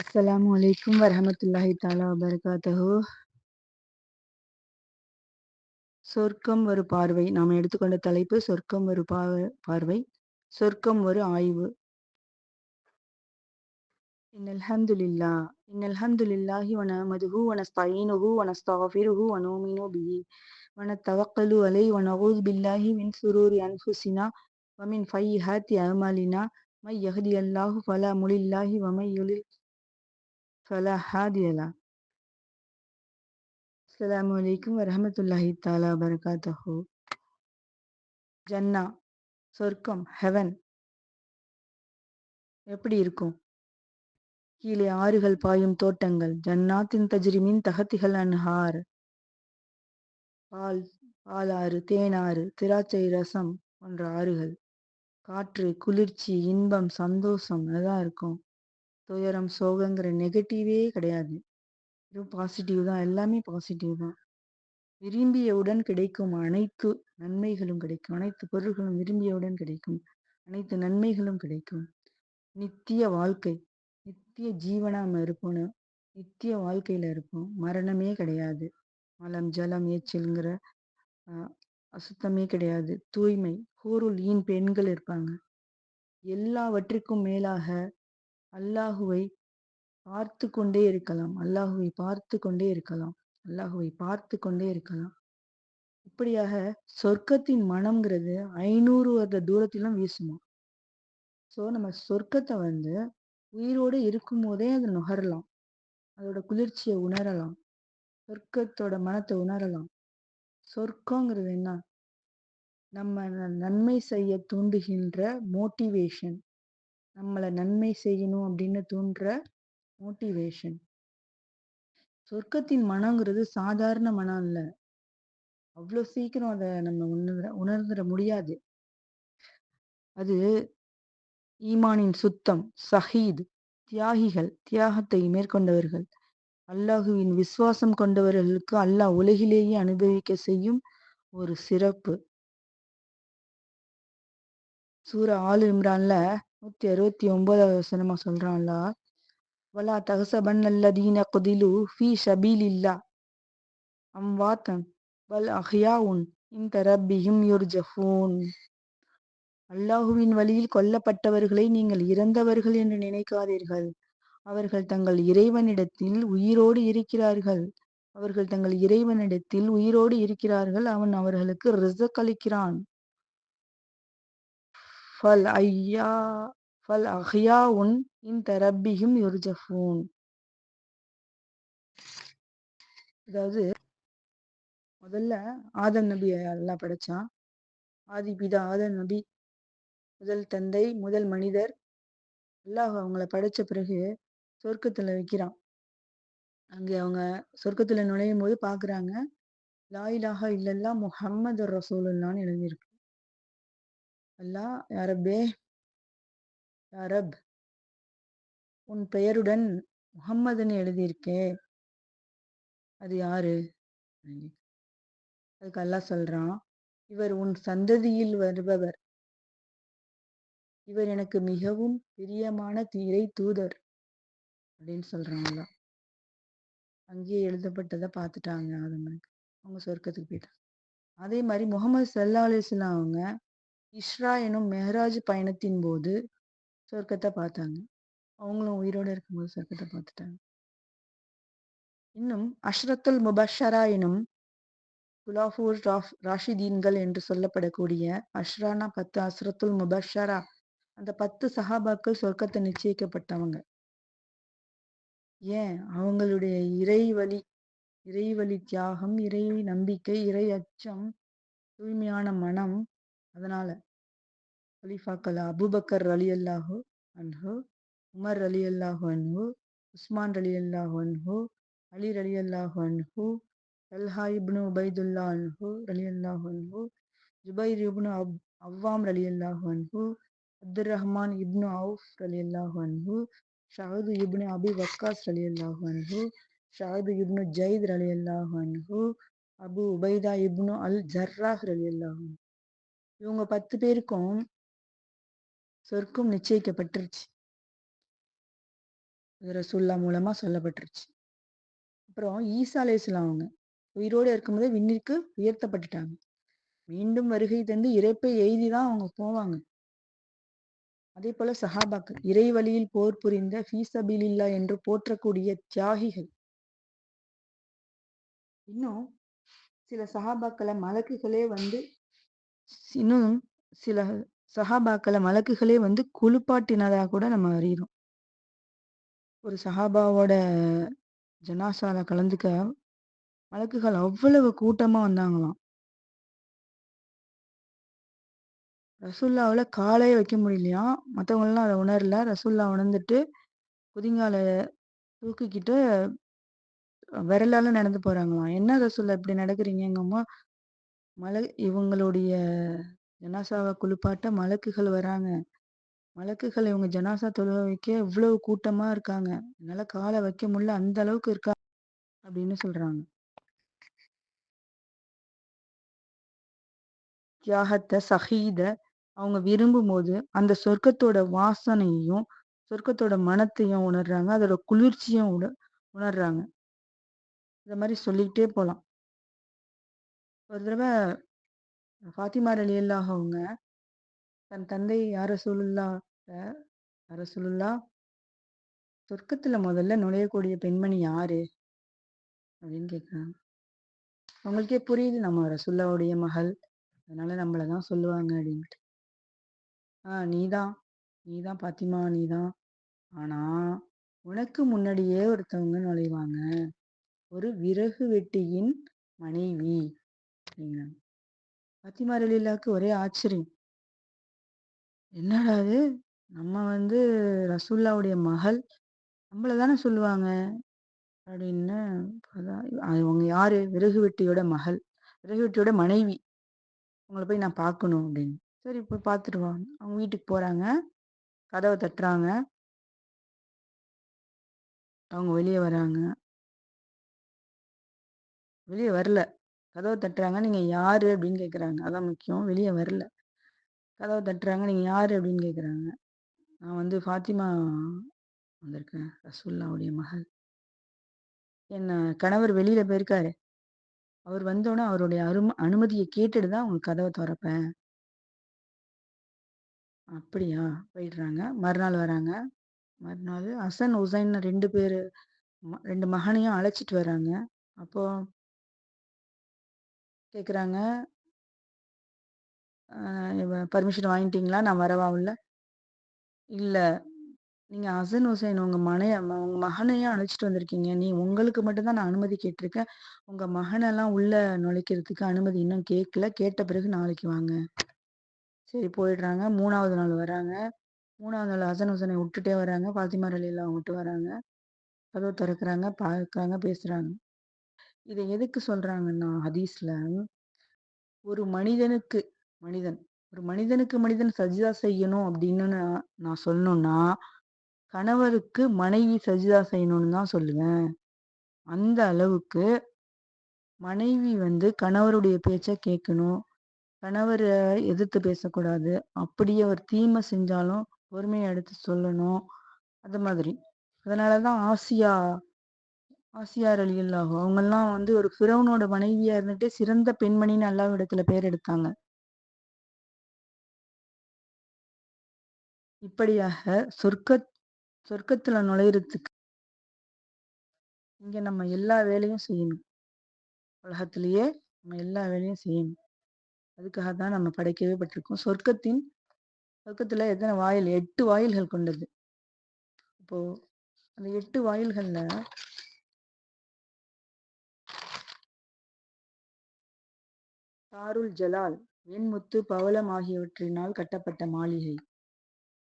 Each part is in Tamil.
அஸ்ஸலாமு அலைக்கும் வரஹமத்துல்லாஹி தஆலா வபரகாத்துஹு. சொர்க்கம் ஒரு பார்வை. நாம் எடுத்துக்கொண்ட தலைப்பு சொர்க்கம் ஒரு பார்வை, சொர்க்கம் ஒரு ஆய்வு. இன்னல்ஹம்துலில்லாஹி வ நஹ்மதுஹு வ நஸ்தஈனுஹு வ நஸ்தக்ஃபிருஹு வ நுமினு பிஹி வ நத்தவக்கலு அலைஹி வ நஊது பில்லாஹி மின் ஷுரூரி அன்ஃபுஸினா வ மின் ஸய்யிஆத்தி அஅமாலினா மை யஹ்தியல்லாஹு ஃபலா முலில்லஹு வ மை யுலில் ஃபலா ஹாதிய லஹு. அஸ்ஸலாமு அலைக்கும் வரஹமத்துல்லாஹி தஆலா வபரகாத்துஹு. ஜன்னா, சொர்க்கம், ஹெவன் எப்படி இருக்கும்? கீழே ஆறுகள் பாயும் தோட்டங்கள். ஜன்னாத்தின் தஜ்ரிமின் தஹத்திஹல் அன்ஹார். பால் பாலாறு, தேனாறு, திராட்சை ரசம் போன்ற ஆறுகள். காற்று, குளிர்ச்சி, இன்பம், சந்தோஷம் அதான் இருக்கும். துயரம், சோகங்கிற நெகட்டிவே கிடையாது. வெறும் பாசிட்டிவ் தான், எல்லாமே பாசிட்டிவ் தான். விரும்பியவுடன் கிடைக்கும் அனைத்து நன்மைகளும் கிடைக்கும். அனைத்து பொருள்களும் விரும்பியவுடன் கிடைக்கும். அனைத்து நன்மைகளும் கிடைக்கும். நித்திய வாழ்க்கை, நித்திய ஜீவனா நம்ம இருப்போம். நித்திய வாழ்க்கையில இருப்போம். மரணமே கிடையாது. மலம், ஜலம், எச்சில்ங்கிற அசுத்தமே கிடையாது. தூய்மை, ஹூருல் ஈன் பெண்கள் இருப்பாங்க. எல்லாவற்றிற்கும் மேலாக அல்லாஹுவை பார்த்து கொண்டே இருக்கலாம். அல்லாஹுவை பார்த்து கொண்டே இருக்கலாம். அல்லாஹுவை பார்த்து கொண்டே இருக்கலாம். இப்படியாக சொர்க்கத்தின் மனம்ங்கிறது 500 வருட தூரத்திலும் வீசுமா. ஸோ நம்ம சொர்க்கத்தை உயிரோடு இருக்கும் போதே அதை நுகரலாம். அதோட குளிர்ச்சியை உணரலாம். சொர்க்கத்தோட மனத்தை உணரலாம். சொர்க்கங்கிறது என்ன? நம்ம நன்மை செய்ய தூண்டுகின்ற மோட்டிவேஷன். நம்மளை நன்மை செய்யணும் அப்படின்னு தூண்டுற மோட்டிவேஷன். சொர்க்கத்தின் மனங்கிறது சாதாரண மனம் இல்ல. அவ்வளோ சீக்கிரம் அதை நம்ம உணர்ந்துட முடியாது. அது ஈமானின் சுத்தம், ஷஹீத், தியாகிகள், தியாகத்தை மேற்கொண்டவர்கள், அல்லாஹுவின் விசுவாசம் கொண்டவர்களுக்கு அல்லாஹ் உலகிலேயே அனுபவிக்க செய்யும் ஒரு சிறப்பு. சூரா ஆல் இம்ரான்ல 169வது வசனமா சொல்றான் அல்லாஹ், வலா தஹ்சபன்னல்லதீன குதிலு ஃபீ ஸபீலில்லாஹ் அம்வாத்தன் பல் அஹ்யாஉன் இன்த ரப்பிஹிம் யுர்ஜஃபூன். அல்லாஹுவின் வழியில் கொல்லப்பட்டவர்களை நீங்கள் இறந்தவர்கள் என்று நினைக்காதீர்கள். அவர்கள் தங்கள் இறைவனிடத்தில் உயிரோடு இருக்கிறார்கள். அவர்கள் தங்கள் இறைவனிடத்தில் உயிரோடு இருக்கிறார்கள். அவன் அவர்களுக்கு ரிஸ்க் அளிக்கிறான். ஃபல் அஹ்யாஉன் இன்த ரப்பிஹிம் யுர்ஜஃபூன். அதாவது முதல்ல ஆதம் நபி அல்லாஹ் படைச்சான். ஆதி பிதா ஆதம் நபி, முதல் தந்தை, முதல் மனிதர். அல்லாஹ் அவங்கள படைச்ச பிறகு சொர்க்கத்துல வைக்கிறான். அங்கே அவங்க சொர்க்கத்துல நுழையும் போது பாக்குறாங்க, லா இலாஹா இல்லல்லாஹ் முஹம்மது ரசூலுல்லாஹ்னு எழுதியிருக்கு. அல்லாஹ், யா ரப்பே, யா ரப், உன் பெயருடன் முஹம்மதுன்னு எழுதியிருக்கே, அது யாரு? அதுக்கு அல்லாஹ் சொல்றான், இவர் உன் சந்ததியில் வருபவர். இவர் எனக்கு மிகவும் பிரியமான இறை தூதர் அப்படின்னு சொல்றான் அல்லாஹ். அங்கேயே எழுதப்பட்டதை பார்த்துட்டாங்க ஆதமனுக்கு. அவங்க சொர்க்கத்துக்கு போயிட்டாங்க. அதே மாதிரி முகமது ஸல்லல்லாஹு அலைஹி வஸல்லம் அவங்க இஸ்ரா எனும் மெஹராஜ் பயணத்தின் போது சொர்க்கத்தை பார்த்தாங்க. அவங்களும் உயிரோடு இருக்கும்போது சொர்க்கத்தை பார்த்துட்டாங்க. இன்னும் அஷ்ரத்துல் முபஷரா எனும் குலாஃபூர் ராஷிதீன்கள் என்று சொல்லப்படக்கூடிய அஷ்ரானா 10 அஷ்ரத்துல் முபஷரா, அந்த 10 சஹாபாக்கள் சொர்க்கத்தை நிச்சயிக்கப்பட்டவங்க. ஏன்? அவங்களுடைய இறைவழி தியாகம், இறை நம்பிக்கை, இறை அச்சம், தூய்மையான மனம். அதனால கலீஃபாக்கள் அபூபக்கர் ரலியல்லாஹு அன்ஹு, உமர் ரலியல்லாஹு அன்ஹு, உஸ்மான் ரலியல்லாஹு அன்ஹு, அலி ரலியல்லாஹு அன்ஹு, தல்ஹா இப்னு உபைதுல்லா அன்ஹு ரலியல்லாஹு அன்ஹு, ஜுபைர் இப்னு அவ்வாம் ரலியல்லாஹு அன்ஹு, அப்துர் ரஹ்மான் இப்னு அவுஃப் ரலியல்லாஹு அன்ஹு, ஷஹது இப்னு அபி வக்காஸ் ரலியல்லாஹு அன்ஹு, ஷஹது இப்னு ஜைத் ரலியல்லாஹு அன்ஹு, அபு உபைதா இப்னு அல் ஜர்ராஹ் ரலியல்லாஹு அன்ஹு. இவங்க 10 பேருக்கும் சொர்க்கம் நிச்சயிக்கப்பட்டுருச்சு. அது ரசூல்லா மூலமா சொல்லப்பட்டுருச்சு. அப்புறம் ஈசா அலைஹிஸ்ஸலாம் அவங்க உயிரோட இருக்கும்போதே விண்ணிற்கு உயர்த்தப்பட்டுட்டாங்க. மீண்டும் வருகை தந்து இறைப்பை எய்தி தான் அவங்க போவாங்க. அதேபோல சஹாபாக்கள் இறை வழியில் போர் புரிந்த ஃபீ சபீலில்லாஹ் என்று போற்றக்கூடிய தியாகிகள். இன்னும் சில சஹாபாக்கள மலக்குகளே வந்து இன்னும் சில சஹாபாக்கள மலக்குகளே வந்து குளிப்பாட்டினதா கூட நம்ம அறியிறோம். ஒரு சஹாபாவோட ஜனாசால கலந்துக்க மலக்குகள் அவ்வளவு கூட்டமா வந்தாங்களாம். ரசூலுல்லாவால காலே வைக்க முடியலையாம். மத்தவங்கலாம் அத உணரல. ரசூலுல்லாஹ் உணர்ந்துட்டு குதிங்கால தூக்கிக்கிட்டு விரலால நடந்து போறாங்களாம். "என்ன ரசூலா இப்படி நடக்குறீங்கங்கம்மா?" இவங்களுடைய ஜனாசாவ குளிப்பாட்ட மலக்குகள் வராங்க. மலக்குகள் இவங்க ஜனாசா தொழுக வைக்க இவ்வளவு கூட்டமா இருக்காங்க. என்னால கால வைக்க முடியல. அந்த அளவுக்கு இருக்கா அப்படின்னு சொல்றாங்க. தியாகத்த, ஷஹீத அவங்க விரும்பும்போது, அந்த சொர்க்கத்தோட வாசனையையும், சொர்க்கத்தோட மணத்தையும் உணர்றாங்க. அதோட குளிர்ச்சியும் உணர்றாங்க. இந்த மாரி சொல்லிக்கிட்டே போலாம். ஒரு தடவ ஃபாத்திமா ரலியல்லாஹு அவங்க தன் தந்தை யா ரசூலுல்லாஹ் யா ரசூலுல்லாஹ் சொர்க்கத்துல முதல்ல நுழையக்கூடிய பெண்மணி யாரு? அப்படின்னு கேட்குறாங்க. அவங்களுக்கே புரியுது நம்ம ரசூலுல்லாவுடைய மகள். அதனால நம்மள தான் சொல்லுவாங்க அப்படின்ட்டு. நீதான். நீதான் பாத்திமா நீதான். ஆனா, உனக்கு முன்னாடியே ஒருத்தவங்க நுழைவாங்க. ஒரு விறகு வெட்டியின் மனைவி அப்படிங்கிறாங்க. பாத்திமா ரலியல்லாஹுக்கு ஒரே ஆச்சரியம். என்னடா இது? நம்ம வந்து ரசூலுல்லாவுடைய மகள். நம்மள தானே சொல்லுவாங்க அப்படின்னு. அவங்க யாரு? விறகு வெட்டியோட மகள். விறகு வெட்டியோட மனைவி. உங்கள போய் நான் பார்க்கணும் அப்படின்னு. சரி போய் பார்த்துட்டு வா. அவங்க வீட்டுக்கு போறாங்க. கதவ தட்டுறாங்க. அவங்க வெளிய வராங்க. வெளிய வரல. கதவ தட்டுறாங்க. "நீங்க யாரு?" அப்படின்னு கேட்குறாங்க. அதான் முக்கியம். வெளிய வரல. கதவ தட்டுறாங்க. "நீங்க யாரு?" அப்படின்னு கேட்குறாங்க. "நான் வந்து ஃபாத்திமா வந்திருக்கேன். ரசூலுல்லாவுடைய மகள். என்ன கணவர் வெளியில போயிருக்காரு. அவர் வந்தோனே அவருடைய அனுமதிய கேட்டுட்டு தான் உங்க கதவ தொறப்பேன்." "அப்படியா?" போயிடுறாங்க. மறுநாள் வராங்க. மறுநாள் ஹசன், ஹுசைன் 2 பேரு 2 மகனையும் அழைச்சிட்டு வராங்க. அப்போ கேட்குறாங்க, பர்மிஷன் வாங்கிட்டீங்களா? நான் வரவா உள்ள?" "இல்ல. நீங்க ஹசன், ஹுசைன் உங்க மகனையும் அழைச்சிட்டு வந்திருக்கீங்க. உங்களுக்கு மட்டும் தான் நான் அனுமதி கேட்டுருக்கேன். உங்க மகனெல்லாம் உள்ள நுழைக்கிறதுக்கு அனுமதி இன்னும் கேட்கல. கேட்ட பிறகு நாளைக்கு வாங்க." சரி போயிடுறாங்க. 3வது நாள் வராங்க. 3வது நாள் ஹசன், ஹுசைனை விட்டுட்டே வராங்க. ஃபாத்திமா ரலியல்லாஹு மட்டும் வராங்க. கதவ திறக்குறாங்க, பார்க்குறாங்க, பேசுறாங்க. இத எதுக்கு சொல்றாங்கன்னா, ஹதீஸ்ல ஒரு மனிதனுக்கு மனிதன் ஒரு மனிதனுக்கு மனிதன் சஜ்ஜா செய்யணும் அப்படின்னு நான் சொல்லணும்னா, கணவருக்கு மனைவி சஜ்ஜா செய்யணும்னு தான் சொல்லுவேன். அந்த அளவுக்கு மனைவி வந்து கணவருடைய பேச்ச கேட்கணும். கணவர எதிர்த்து பேசக்கூடாது. அப்படியே அவர் தீமை செஞ்சாலும் பொறுமையா எடுத்து சொல்லணும். அது மாதிரி. அதனால தான் ஆசியா ரலியல்லாஹு அவங்கலாம் வந்து ஒரு ஃபிரௌனோட மனைவியா இருந்துட்டு சிறந்த பெண்மணின்னு அல்லாஹ்விடத்துல பேர் எடுத்தாங்க. இப்படியாக சொர்க்கத்துல நுழையறதுக்கு இங்க நம்ம எல்லா வேலையும் செய்யணும். உலகத்திலேயே நம்ம எல்லா வேலையும் செய்யணும். அதுக்காக தான் நம்ம படைக்கவே பட்டிருக்கோம். சொர்க்கத்துல எத்தன வாயில்? 8 வாயில்கள் கொண்டது. இப்போ அந்த 8 வாயில்கள்ல தாருல் ஜலால் வெண்முத்து, பவளம் ஆகியவற்றினால் கட்டப்பட்ட மாளிகை.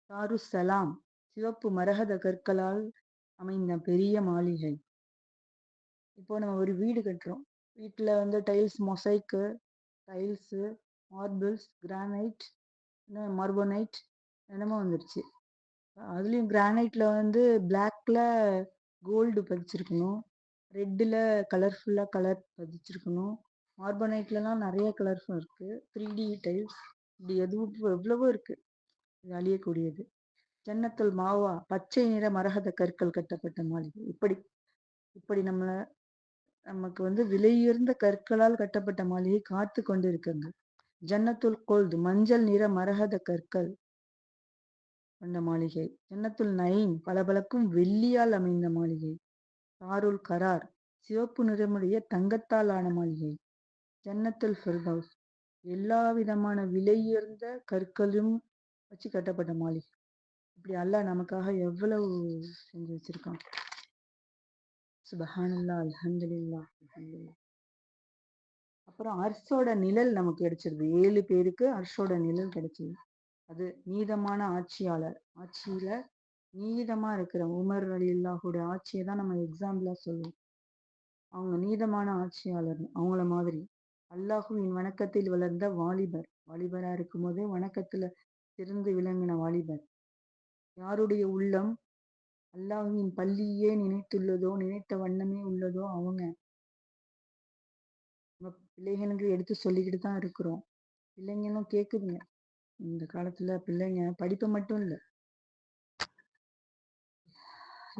தாருஸ் ஸலாம் சிவப்பு மரகத கற்களால் அமைந்த பெரிய மாளிகை. இப்போ நம்ம ஒரு வீடு கட்டுறோம். வீட்ல வந்து tiles mosaic, tiles, marbles, granite, மார்போனைட் என்னமோ வந்துருச்சு. அதுலயும் கிரானைட்ல வந்து பிளாக்ல கோல்டு பதிச்சிருக்கணும். ரெட்ல கலர்ஃபுல்லா கலர் பதிச்சிருக்கணும். மார்போனைட்லலாம் நெறைய கலர்ஸ் இருக்கு. 3D டைல்ஸ் இப்படி எவ்வளவோ இருக்கு. இது அழியக்கூடியது. ஜன்னத்துல் மாவா பச்சை நிற மரகத கற்கள் கட்டப்பட்ட மாளிகை. இப்படி இப்படி நமக்கு விலையுயர்ந்த கற்களால் கட்டப்பட்ட மாளிகை காத்து கொண்டு இருக்குங்க. ஜன்னத்துல் கொல்து மஞ்சள் நிற மரகத கற்கள் கொண்ட மாளிகை. ஜன்னத்துல் நயீம் பளபளக்கும் வெள்ளியால் அமைந்த மாளிகை. தாருல் கரார் சிவப்பு நிறமுடைய தங்கத்தால் ஆன மாளிகை. ஜன்னத்துல் ஃபிர்தௌஸ் எல்லா விதமான விலையுயர்ந்த கற்களும் வச்சு கட்டப்பட்ட மாளிகை. இப்படி அல்லாஹ் நமக்காக எவ்வளவு செஞ்சு வச்சிருக்கான். சுபஹானல்லாஹ், அல்ஹம்துலில்லாஹ், அல்ஹம்துலில்லாஹ். அப்புறம் அர்ஷோட நிழல் நமக்கு கிடைச்சிருது. 7 பேருக்கு அர்ஷோட நிழல் கிடைச்சது. அது நீதமான ஆட்சியாளர். ஆட்சியில நீதமா இருக்கிற உமர் ரலியல்லாஹுடைய ஆட்சியை தான் நம்ம எக்ஸாம்பிளா சொல்லுவோம். அவங்க நீதமான ஆட்சியாளர். அவங்கள மாதிரி அல்லாஹுவின் வணக்கத்தில் வளர்ந்த வாலிபர். வாலிபரா இருக்கும் போதே வணக்கத்துல சிறந்து விளங்கின வாலிபர். யாருடைய உள்ளம் அல்லாஹுவின் பள்ளியே நினைத்துள்ளதோ, நினைத்த வண்ணமே உள்ளதோ அவங்க. நம்ம பிள்ளைகளுக்கு எடுத்து சொல்லிக்கிட்டு தான் இருக்கிறோம். பிள்ளைங்களும் கேக்குதுங்க. இந்த காலத்துல பிள்ளைங்க படிப்பு மட்டும் இல்ல,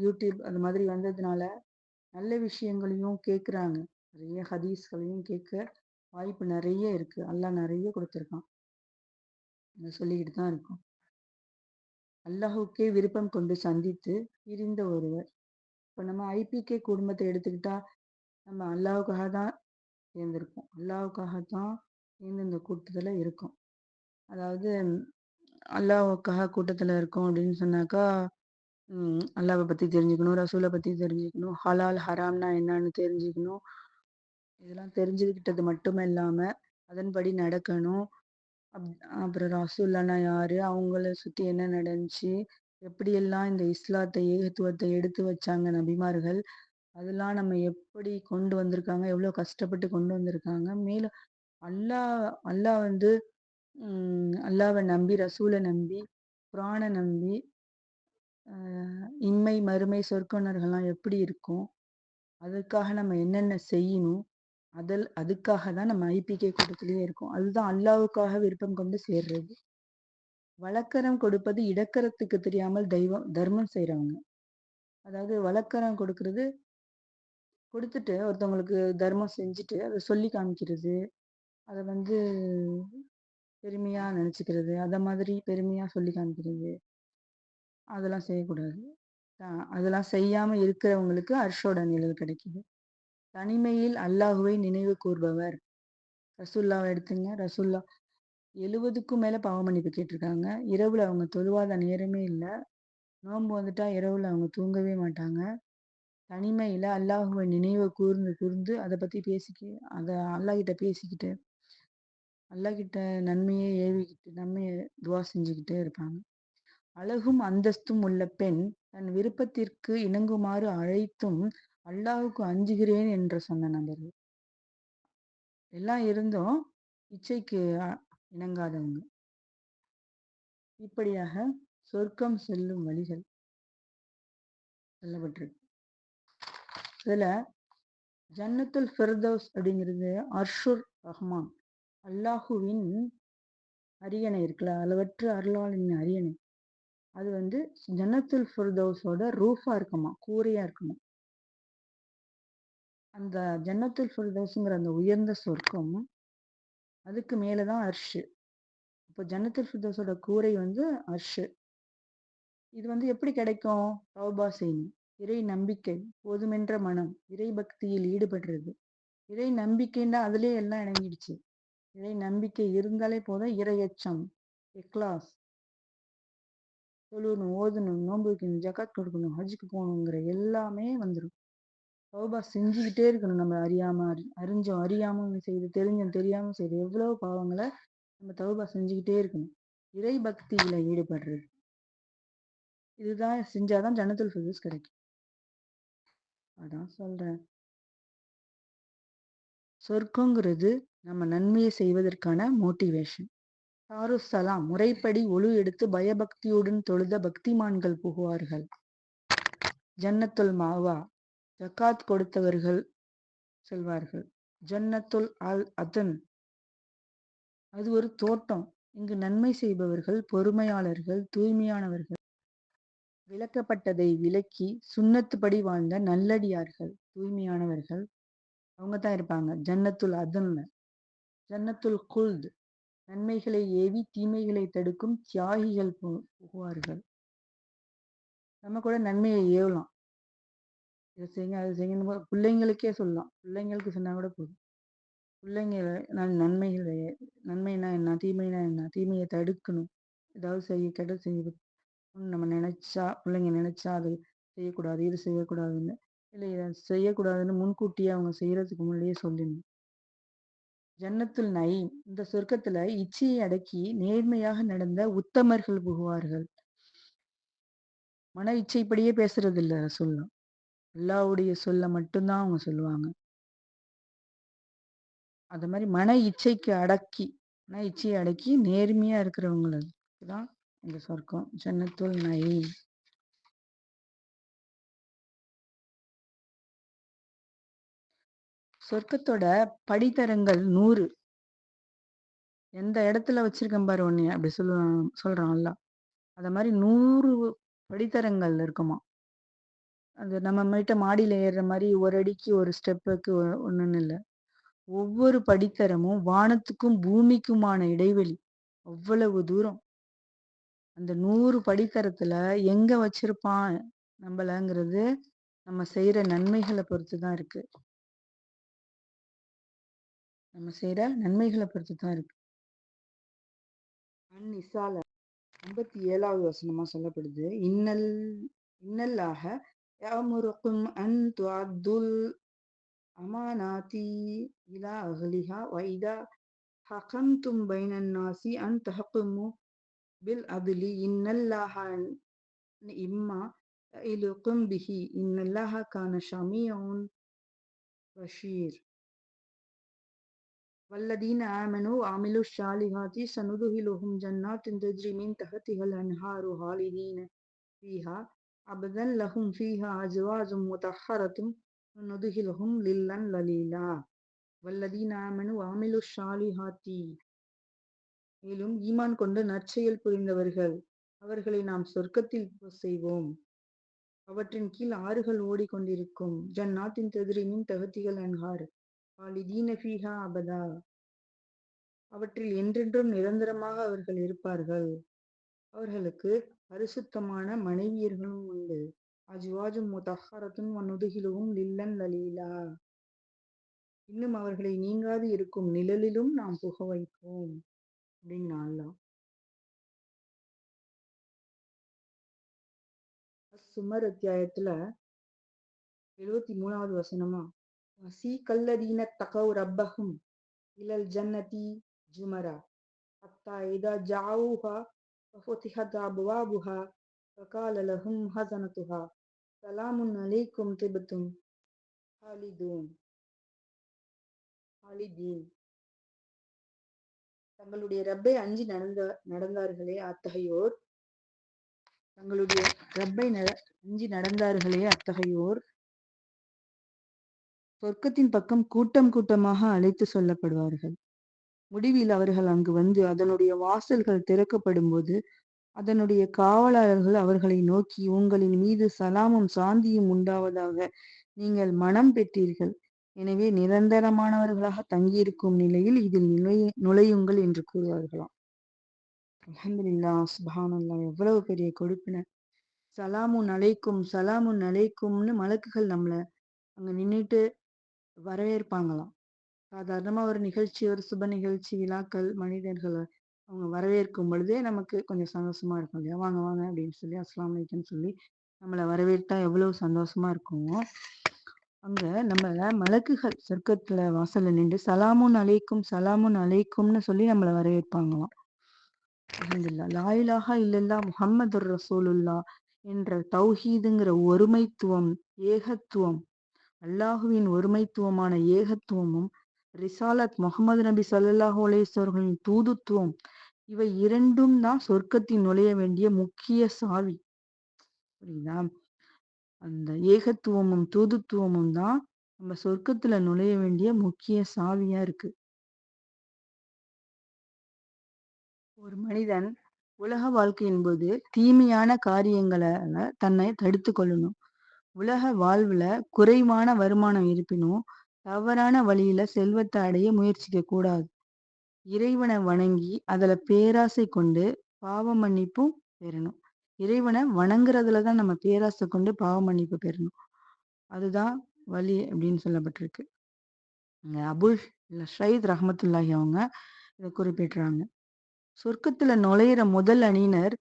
யூடியூப் அது மாதிரி வந்ததுனால நல்ல விஷயங்களையும் கேக்குறாங்க. நிறைய ஹதீஸ்களையும் கேட்க வாய்ப்பு நிறைய இருக்கு. அல்லாஹ் நிறைய கொடுத்துருக்கான். சொல்லிக்கிட்டு தான் இருக்கோம். அல்லாஹுக்கே விருப்பம் கொண்டு சந்தித்து பிரிந்த ஒருவர். இப்ப நம்ம ஐபிகே குடும்பத்தை எடுத்துக்கிட்டா நம்ம அல்லாஹுக்காக தான் சேர்ந்திருக்கோம். அல்லாஹுக்காகத்தான் சேர்ந்து இந்த கூட்டத்துல இருக்கோம். அதாவது அல்லாஹுக்காக கூட்டத்துல இருக்கோம் அப்படின்னு சொன்னாக்கா அல்லாவை பத்தி தெரிஞ்சுக்கணும், ரசூலை பத்தி தெரிஞ்சுக்கணும், ஹலால் ஹராம்னா என்னன்னு தெரிஞ்சுக்கணும். இதெல்லாம் தெரிஞ்சுக்கிட்டது மட்டும் இல்லாம அதன்படி நடக்கணும். அப்புறம் ரசூல்லானா யாரு, அவங்கள சுத்தி என்ன நடந்துச்சு, எப்படியெல்லாம் இந்த இஸ்லாத்தை ஏகத்துவத்தை எடுத்து வச்சாங்க நபிமார்கள், அதெல்லாம் நம்ம எப்படி கொண்டு வந்திருக்காங்க, எவ்வளவு கஷ்டப்பட்டு கொண்டு வந்திருக்காங்க. மேலும் அல்லாஹ் அல்லாவை நம்பி, ரசூலை நம்பி, குரானை நம்பி இம்மை மறுமை சொர்க்கணர்கள்லாம் எப்படி இருக்கும், அதுக்காக நம்ம என்னென்ன செய்யணும், அதுக்காக தான் நம்ம ஐபிகே கூட்டத்திலேயே இருக்கோம். அதுதான் அல்லாவுக்காக விருப்பம் கொண்டு சேர்றது. வழக்கரம் கொடுப்பது இடக்கரத்துக்கு தெரியாமல் தர்மம் செய்யறவங்க. அதாவது வழக்கரம் கொடுத்துட்டு ஒருத்தவங்களுக்கு தர்மம் செஞ்சுட்டு அதை சொல்லி காமிக்கிறது, அதை பெருமையா நினைச்சுக்கிறது, அத மாதிரி பெருமையா சொல்லி காமிக்கிறது, அதெல்லாம் செய்யக்கூடாது. அதெல்லாம் செய்யாம இருக்கிறவங்களுக்கு அர்ஷோட நிழல் கிடைக்குது. தனிமையில் அல்லாஹுவை நினைவு கூர்பவர். ரசூல்லாவை எடுத்துங்க. ரசூல்லா 70க்கும் மேல பாவ மன்னிப்பு கேட்டிருக்காங்க. இரவுல அவங்க தொழுவாத நேரமே இல்லை. நோன்பு வந்துட்டா இரவுல அவங்க தூங்கவே மாட்டாங்க. தனிமையில அல்லாஹுவை நினைவு கூர்ந்து அதை பத்தி அல்லாஹ் கிட்ட பேசிக்கிட்டு, அல்லாஹ் கிட்ட நன்மையை ஏவிக்கிட்டு, நன்மையை துவா செஞ்சுக்கிட்டே இருப்பாங்க. அழகும் அந்தஸ்தும் உள்ள பெண் தன் விருப்பத்திற்கு இணங்குமாறு அழைத்தும் அல்லாஹுக்கு அஞ்சுகிறேன் என்று சொன்ன நபர்கள். எல்லாம் இருந்தும் இச்சைக்கு இணங்காதவங்க. இப்படியாக சொர்க்கம் செல்லும் வழிகள் சொல்லப்பட்டிருக்கு. இதுல ஜன்னத்துல் ஃபிர்தௌஸ் அப்படிங்கிறது அர்ஷுர் ரஹ்மான், அல்லாஹுவின் அரியணை இருக்குல்ல, அளவற்ற அருளாளின் அரியணை. அது ஜன்னத்துல் ஃபிர்தௌஸோட ரூஃபா இருக்குமா, கூரையா இருக்குமா. அந்த ஜன்னத்துல் ஃபிர்தௌஸ்ங்கிற அந்த உயர்ந்த சொர்க்கம், அதுக்கு மேலதான் அர்ஷு. இப்போ ஜன்னத்துல் ஃபிர்தௌஸோட கூரை அர்ஷு. இது எப்படி கிடைக்கும்? தௌபா செய்யணும், இறை நம்பிக்கை, போதுமென்ற மனம், இறை பக்தியில் ஈடுபடுறது. இறை நம்பிக்கைன்னா அதுலயே எல்லாம் இணங்கிடுச்சு. இறை நம்பிக்கை இருந்தாலே போதும். இறையச்சம், இக்லாஸ், தொழுணும், ஓதணும், நோன்பு வைக்கணும், ஜகாத் கொடுக்கணும், ஹஜ்ஜுக்கு போகணுங்கிற எல்லாமே வந்துடும். தௌபா செஞ்சுக்கிட்டே இருக்கணும். நம்ம அறிஞ்சோம் அறியாம செய்து, தெரிஞ்சோம் தெரியாம செய்து எவ்வளவு பாவங்களை நம்ம தௌபா செஞ்சுக்கிட்டே இருக்கணும். இறை பக்தியில ஈடுபடுறது, இதுதான் செஞ்சாதான் ஜன்னத்துல் ஃபிர்தௌஸ் கிடைக்கும். அதான் சொல்றேன், சொர்க்கங்கிறது நம்ம நன்மையை செய்வதற்கான மோட்டிவேஷன். தாருசலாம் முறைப்படி ஒழு எடுத்து பயபக்தியுடன் தொழுத பக்திமான்கள் புகுவார்கள். ஜன்னத்துல் மாவா ஜக்காத் கொடுத்தவர்கள் செல்வார்கள். ஜன்னத்துல் அல் அதன் அது ஒரு தோட்டம். இங்கு நன்மை செய்பவர்கள், பொறுமையாளர்கள், தூய்மையானவர்கள் விலக்கப்பட்டதை விலக்கி சுன்னத்துப்படி வாழ்ந்த நல்லடியார்கள், தூய்மையானவர்கள், அவங்க தான் இருப்பாங்க. ஜன்னத்துல் அதன்ல, ஜன்னத்துல் குல்த், நன்மைகளை ஏவி தீமைகளை தடுக்கும் தியாகிகள் புகுவார்கள். நம்ம கூட நன்மையை ஏவலாம். இதை செய்யுங்க, அது செய்யுங்க, பிள்ளைங்களுக்கே சொல்லலாம். பிள்ளைங்களுக்கு சொன்னா கூட போதும். பிள்ளைங்க நன்மைகளை, நன்மைனா என்ன, தீமைனா என்ன, தீமையை தடுக்கணும். ஏதாவது கெட்டது செய்ய நம்ம நினைச்சா, பிள்ளைங்க நினைச்சா அது செய்யக்கூடாது, இது செய்யக்கூடாதுன்னு இல்லை, இதை செய்யக்கூடாதுன்னு முன்கூட்டியே அவங்க செய்யறதுக்கு முன்னாடியே சொல்லிடணும். ஜன்னத்துல் நயீம், இந்த சொர்க்கத்துல இச்சையை அடக்கி நேர்மையாக நடந்த உத்தமர்கள் புகுவார்கள். மன இச்சைப்படியே பேசுறது இல்ல சொல்லலாம், அல்லாஹ்வுடைய சொல்ல மட்டும்தான் அவங்க சொல்லுவாங்க. அது மாதிரி மன இச்சையை அடக்கி நேர்மையா இருக்கிறவங்களுக்கு தான் இந்த சொர்க்கம், ஜன்னத்துல் நயீம். சொர்க்கத்தோட படித்தரங்கள் 100. எந்த இடத்துல வச்சிருக்கேன் பாரு ஒண்ணு, அப்படி சொல்றான் அல்லாஹ். அத மாதிரி 100 படித்தரங்கள் இருக்குமா. அது நம்ம கிட்ட மாடியில ஏறுற மாதிரி ஒரு அடிக்கு ஒரு ஸ்டெப்புக்கு ஒண்ணுன்னு இல்லை. ஒவ்வொரு படித்தரமும் வானத்துக்கும் பூமிக்குமான இடைவெளி, அவ்வளவு தூரம். அந்த 100 படித்தரத்துல எங்க வச்சிருப்பான் நம்மளங்கிறது நம்ம செய்யற நன்மைகளை பொறுத்துதான் இருக்கு. நம்ம செய்யற நன்மைகளை பொறுத்துதான் இருக்கு. அந்நிசால 57வது வசனமா சொல்லப்படுது, இன்னல்லாக யஅமுருக்கும் அன் துஅத்துல் அமானாத்தி இலா அஹ்லிஹா வ இதா ஹகம்தும் பைனன் நாசி அன் தஹக்குமு பில் அத்லி இன்னல்லாஹ நி'ம்மா யஇதுக்கும் பிஹி இன்னல்லாஹ கான ஸமீஉன் பஷீர். والذين آمنوا وعملوا الصالحات سندخلهم جنات تجري من تحتها الأنهار خالدين فيها أبدا لهم فيها أزواج مطهرة وندخلهم ظلا ظليلا. والذين آمنوا وعملوا الصالحات, மேலும் ஈமான் கொண்டு நற்செயல் புரிந்தவர்கள், அவர்களை நாம் சொர்க்கத்தில் செய்வோம். அவற்றின் கீழ் ஆறுகள் ஓடிக்கொண்டிருக்கும். ஜன்னாத்தின் தஜ்ரி மின் தஹ்திஹல் அன்ஹார் காலிதீன ஃபீஹா அபதா, அவற்றில் என்றென்றும் நிரந்தரமாக அவர்கள் இருப்பார்கள். அவர்களுக்கு பரிசுத்தமான மனைவியர்களும் உண்டு. அஜ்வாஜும் முதஹ்ஹரத்துன் வ நுதுகிலுஹும் லில்லன் லலீலா, இன்னும் அவர்களை நீங்காது இருக்கும் நிழலிலும் நாம் புக வைப்போம் அப்படின்னு அல்லாஹ். சுமர் அத்தியாயத்துல 73வது வசனமா, வசீகல்லதீன தகவ் ரப்பஹும் இலல் ஜன்னதி ஜுமரா ஹத்தா இதா ஜாஊஹா ஃபஃபுதிஹத் அப்வாபுஹா ஃபகால லஹும் ஹஸனதுஹா ஸலாமுன் அலைக்கும் திப்தும் ஹாலிதீன். தங்களுடைய ரப்பை அஞ்சி நடந்தார்களே அத்தகையோர் சொர்க்கத்தின் பக்கம் கூட்டம் கூட்டமாக அழைத்து சொல்லப்படுவார்கள். முடிவில் அவர்கள் அங்கு வந்து அதனுடைய வாசல்கள் திறக்கப்படும் போது அதனுடைய காவலாளர்கள் அவர்களை நோக்கி, உங்களின் மீது சலாமும் சாந்தியும் உண்டாவதாக, நீங்கள் மனம் பெற்றீர்கள், எனவே நிரந்தரமானவர்களாக தங்கியிருக்கும் நிலையில் இதில் நுழையுங்கள் என்று கூறுவார்களாம். அல்ஹம்துலில்லாஹ், சுப்ஹானல்லாஹ், எவ்வளவு பெரிய கொடுப்பினை. சலாமுன் அலைக்கும் சலாமுன் அலைக்கும்னு மலக்குகள் நம்மளை அங்க நின்றுட்டு வரவேற்பாங்களாம். சாதாரணமா ஒரு நிகழ்ச்சி, ஒரு சுப நிகழ்ச்சி, விழாக்கள், மனிதர்களை அவங்க வரவேற்கும் பொழுதே நமக்கு கொஞ்சம் சந்தோஷமா இருக்கும் இல்லையா. வாங்க வாங்க அப்படின்னு சொல்லி, அஸ்ஸலாமு அலைக்கும் சொல்லி நம்மளை வரவேற்றா எவ்வளவு சந்தோஷமா இருக்குமோ, அங்க நம்ம மலக்குகள் சொர்க்கத்துல வாசல்ல நின்று சலாமுன் அலைக்கும்னு சொல்லி நம்மளை வரவேற்பாங்களாம். அல்ஹம்துலில்லாஹ். லா இலாஹா இல்லல்லாஹ் முஹம்மதுர் ரசூலுல்லாஹ் என்ற தௌஹீதுங்கிற ஒருமைத்துவம், ஏகத்துவம், அல்லாஹுவின் ஒருமைத்துவமான ஏகத்துவமும், ரிசாலத் முகமது நபி ஸல்லல்லாஹு அலைஹி வஸல்லம் தூதுத்துவம், இவை இரண்டும் தான் சொர்க்கத்தில் நுழைய வேண்டிய முக்கிய சாவி. புரியுதா? அந்த ஏகத்துவமும் தூதுத்துவமும் தான் நம்ம சொர்க்கத்துல நுழைய வேண்டிய முக்கிய சாவியா இருக்கு. ஒரு மனிதன் உலக வாழ்க்கை என்பது தீமையான காரியங்களால தன்னை தடுத்து கொள்ளணும். உலக வாழ்வுல குறைவான வருமானம் இருப்பினும், தவறான வழியில செல்வத்த அடைய முயற்சிக்க கூடாது. இறைவன வணங்கி, அதுல பேராசை கொண்டு பாவ மன்னிப்பும் பெறணும். இறைவன வணங்குறதுல தான் நம்ம பேராசை கொண்டு பாவ மன்னிப்பு பெறணும். அதுதான் வழி அப்படின்னு சொல்லப்பட்டிருக்கு. இங்க அபுல் ஷயீத் ரஹ்மத்துல்லாஹி அவங்க இத குறிப்பிடுறாங்க. சொர்க்கத்துல நுழையிற முதல் அணியினர்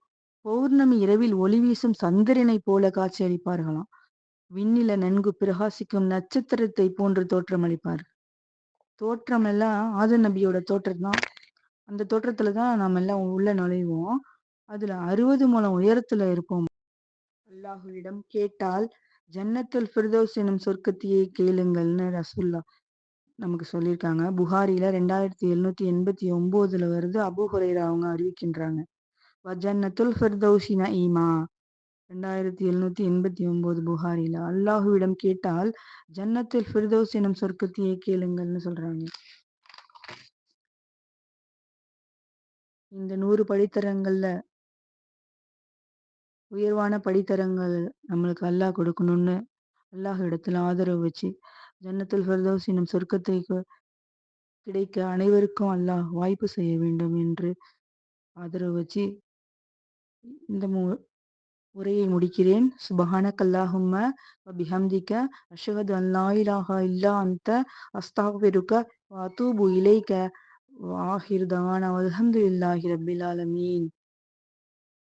பௌர்ணமி இரவில் ஒளி வீசும் சந்திரனைப் போல காட்சியளிப்பார்களாம். விண்ணில நன்கு பிரகாசிக்கும் நட்சத்திரத்தை போன்று தோற்றமளிப்பார். தோற்றமெல்லாம் ஆதம் நபியோட தோற்றம் தான். அந்த தோற்றத்துல தான் நாம எல்லாம் உள்ள நுழைவோம். அதுல 60 முழம் உயரத்துல இருப்போம். அல்லாஹுவிடம் கேட்டால் ஜன்னத்துல் ஃபிர்தௌஸ் எனும் சொர்க்கத்தையே கேளுங்கள்னு ரசூல்லா நமக்கு சொல்லியிருக்காங்க. புகாரில 2789 வருது. அபூ ஹுரைரா அவங்க அறிவிக்கின்றாங்க. வஜன்னத்துல் ஃபிர்தௌஸி நஈமா 2789 புகாரில அல்லாஹுவிடம் கேட்டால் ஜன்னத்துல் ஃபிர்தௌஸ் எனும் சொர்க்கத்தையே கேளுங்கள்னு சொல்றாங்க. இந்த 100 படித்தரங்கள்ல உயர்வான படித்தரங்கள் நம்மளுக்கு அல்லாஹ் கொடுக்கணும்னு அல்லாஹ் இடத்துல ஆதரவு வச்சு ஜன்னத்துல் ஃபிர்தௌஸ் எனும் சொர்க்கத்தை கிடைக்க அனைவருக்கும் அல்லாஹ் வாய்ப்பு செய்ய வேண்டும் என்று ஆதரவு வச்சு இந்த உரையை முடிக்கிறேன். சுபஹானக்கல்லாஹும்ம வ பிஹம்திக அஷ்ஹது அன் லா இலாஹா இல்லா அன்த அஸ்தக்ஃபிருக வ அதூபு இலைக வ ஆஹிரு தவானா வல்ஹம்துலில்லாஹி ரப்பில் ஆலமீன்.